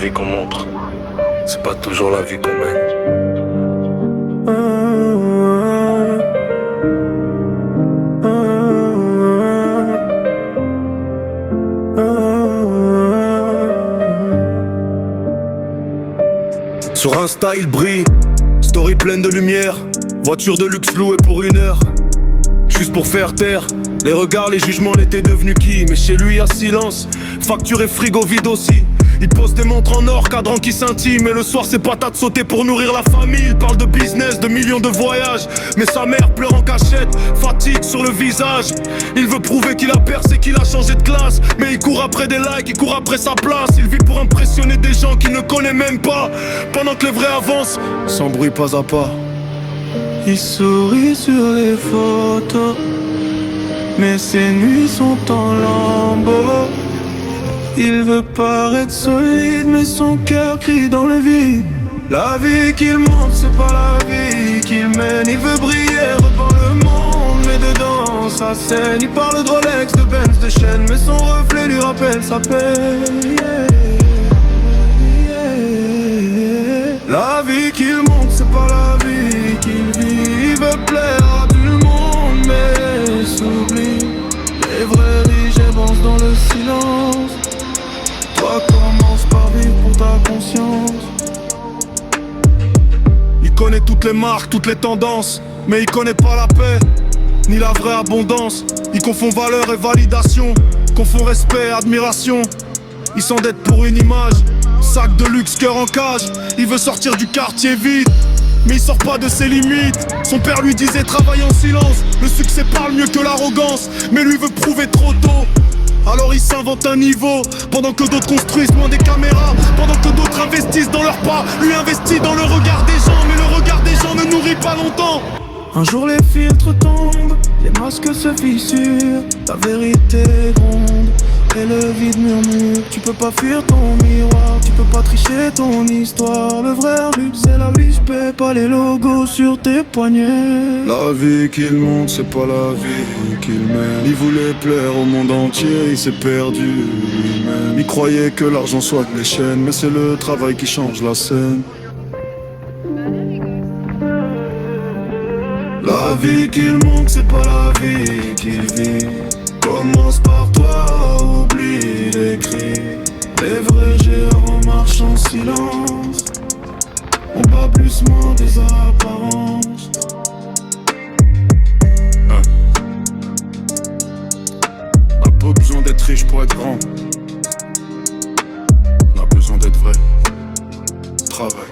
vie qu'on montre, c'est pas toujours la vie qu'on mène. Sur Insta il brille, story pleine de lumière, voiture de luxe louée pour 1 heure. Juste pour faire taire les regards, les jugements, l'étaient devenu qui? Mais chez lui y'a silence, facture et frigo vide aussi. Il pose des montres en or, cadran qui scintille. Mais le soir c'est patate sautée pour nourrir la famille. Il parle de business, de millions de voyages. Mais sa mère pleure en cachette, fatigue sur le visage. Il veut prouver qu'il a percé, qu'il a changé de classe. Mais il court après des likes, il court après sa place. Il vit pour impressionner des gens qu'il ne connaît même pas. Pendant que les vrais avancent, sans bruit pas à pas. Il sourit sur les photos, mais ses nuits sont en lambeaux. Il veut paraître solide, mais son cœur crie dans le vide. La vie qu'il montre, c'est pas la vie qu'il mène. Il veut briller devant le monde, mais dedans sa scène. Il parle de Rolex, de Benz, de chaîne, mais son reflet lui rappelle sa peine. La vie qu'il montre, c'est pas la vie qu'il vit. Il veut plaire à tout le monde, mais s'oublie. Les vrais riches avancent dans le silence. Toi commence par vivre pour ta conscience. Il connaît toutes les marques, toutes les tendances, mais il connaît pas la paix, ni la vraie abondance. Il confond valeur et validation, confond respect et admiration. Il s'endette pour une image, sac de luxe, cœur en cage. Il veut sortir du quartier vide, mais il sort pas de ses limites. Son père lui disait travaille en silence. Le succès parle mieux que l'arrogance, mais lui veut prouver trop tôt. Alors il s'invente un niveau, pendant que d'autres construisent loin des caméras. Pendant que d'autres investissent dans leurs pas, lui investit dans le regard des gens. Mais le regard des gens ne nourrit pas longtemps. Un jour les filtres tombent, les masques se fissurent. La vérité gronde et le vide murmure. Tu peux pas fuir ton miroir, tu peux pas tricher ton histoire. Le vrai luxe c'est la vie, j'paie pas les logos sur tes poignets. La vie qu'il montre, c'est pas la vie qu'il mène. Il voulait plaire au monde entier, il s'est perdu lui-même. Il croyait que l'argent soit des chaînes, mais c'est le travail qui change la scène. La vie qu'il montre, c'est pas la vie qu'il vit. Commence par toi, oublie les cris. Les vrais géants marchent en silence. On bat plus moins des apparences. On a pas besoin d'être riche pour être grand. On a besoin d'être vrai. Travail.